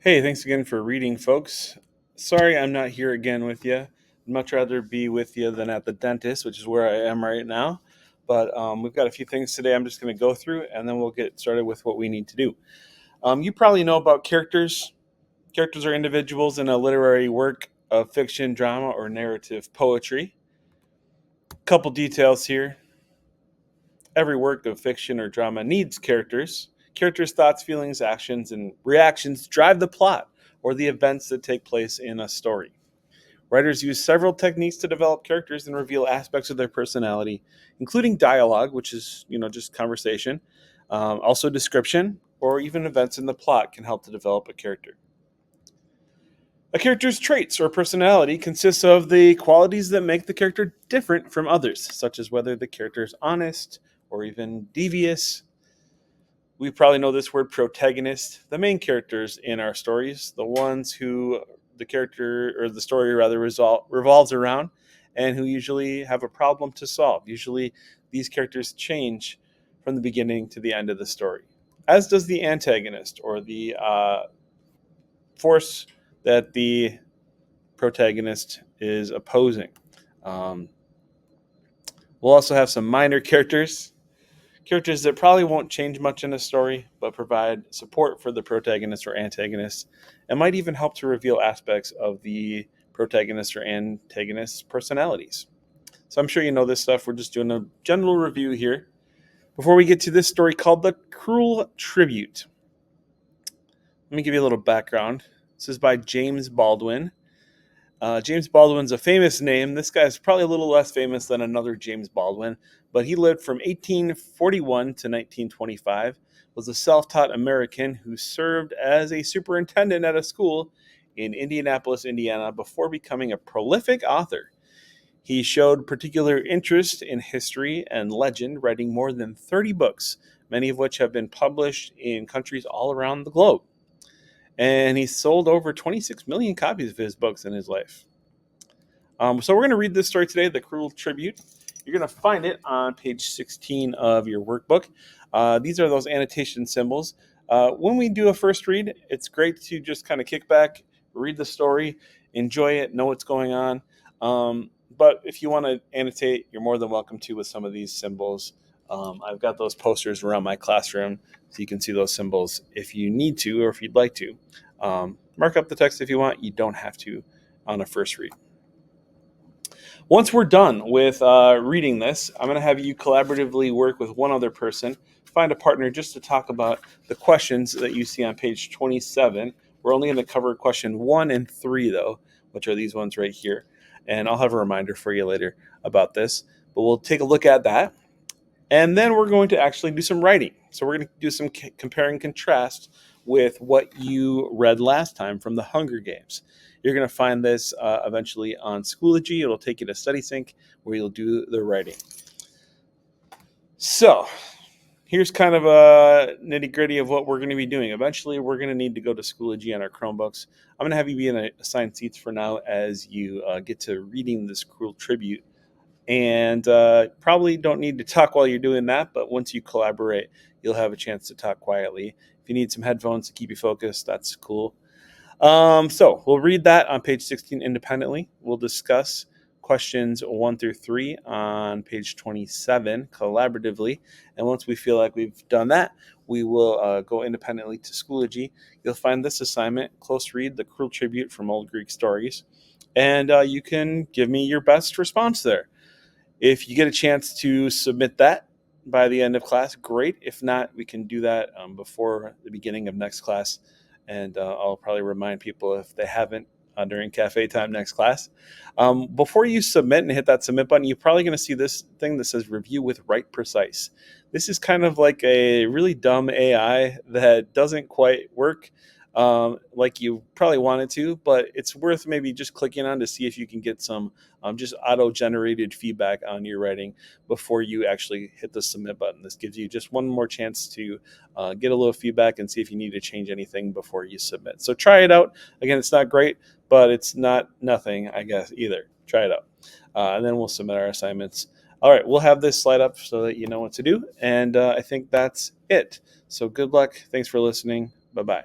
Hey, thanks again for reading, folks. Sorry I'm not here again with you. I'd much rather be with you than at the dentist, which is where I am right now. But we've got a few things today I'm just going to go through, and then we'll get started with what we need to do. You probably know about characters. Characters are individuals in a literary work of fiction, drama, or narrative poetry. Couple details here. Every work of fiction or drama needs characters. Characters' thoughts, feelings, actions, and reactions drive the plot or the events that take place in a story. Writers use several techniques to develop characters and reveal aspects of their personality, including dialogue, which is just conversation, also description, or even events in the plot can help to develop a character. A character's traits or personality consists of the qualities that make the character different from others, such as whether the character is honest or even devious. We probably know this word protagonist, the main characters in our stories, the ones who the character or the story rather revolves around and who usually have a problem to solve. Usually these characters change from the beginning to the end of the story, as does the antagonist or the force that the protagonist is opposing. Um, we'll also have some minor characters that probably won't change much in a story, but provide support for the protagonist or antagonist, and might even help to reveal aspects of the protagonist or antagonist's personalities. So I'm sure you know this stuff. We're just doing a general review here. Before we get to this story called The Cruel Tribute, let me give you a little background. This is by James Baldwin. James Baldwin's a famous name. This guy's probably a little less famous than another James Baldwin, but he lived from 1841 to 1925, was a self-taught American who served as a superintendent at a school in Indianapolis, Indiana, before becoming a prolific author. He showed particular interest in history and legend, writing more than 30 books, many of which have been published in countries all around the globe. And he sold over 26 million copies of his books in his life. So we're going to read this story today, The Cruel Tribute. You're going to find it on page 16 of your workbook. These are those annotation symbols. When we do a first read, it's great to just kind of kick back, read the story, enjoy it, know what's going on. But if you want to annotate, you're more than welcome to with some of these symbols. I've got those posters around my classroom, so you can see those symbols if you need to or if you'd like to. Mark up the text if you want. You don't have to on a first read. Once we're done with reading this, I'm going to have you collaboratively work with one other person, find a partner just to talk about the questions that you see on page 27. We're only going to cover question 1 and 3, though, which are these ones right here. And I'll have a reminder for you later about this. But we'll take a look at that. And then we're going to actually do some writing. So we're going to do some compare and contrast with what you read last time from the Hunger Games. You're going to find this eventually on Schoology. It'll take you to StudySync where you'll do the writing. So here's kind of a nitty gritty of what we're going to be doing. Eventually, we're going to need to go to Schoology on our Chromebooks. I'm going to have you be in assigned seats for now as you get to reading this Cruel Tribute. And probably don't need to talk while you're doing that, but once you collaborate, you'll have a chance to talk quietly. If you need some headphones to keep you focused, that's cool. So we'll read that on page 16 independently. We'll discuss questions 1 through 3 on page 27 collaboratively. And once we feel like we've done that, we will go independently to Schoology. You'll find this assignment, close read, The Cruel Tribute from Old Greek Stories. And you can give me your best response there. If you get a chance to submit that by the end of class, great. If not, we can do that before the beginning of next class. And I'll probably remind people if they haven't during cafe time next class. Before you submit and hit that submit button, you're probably going to see this thing that says review with Write Precise. This is kind of like a really dumb AI that doesn't quite work like you probably want it to, but it's worth maybe just clicking on to see if you can get some just auto-generated feedback on your writing before you actually hit the submit button. This gives you just one more chance to get a little feedback and see if you need to change anything before you submit. So try it out. Again, it's not great, but it's not nothing, I guess, either. Try it out. And then we'll submit our assignments. All right, we'll have this slide up so that you know what to do. And I think that's it. So good luck. Thanks for listening. Bye-bye.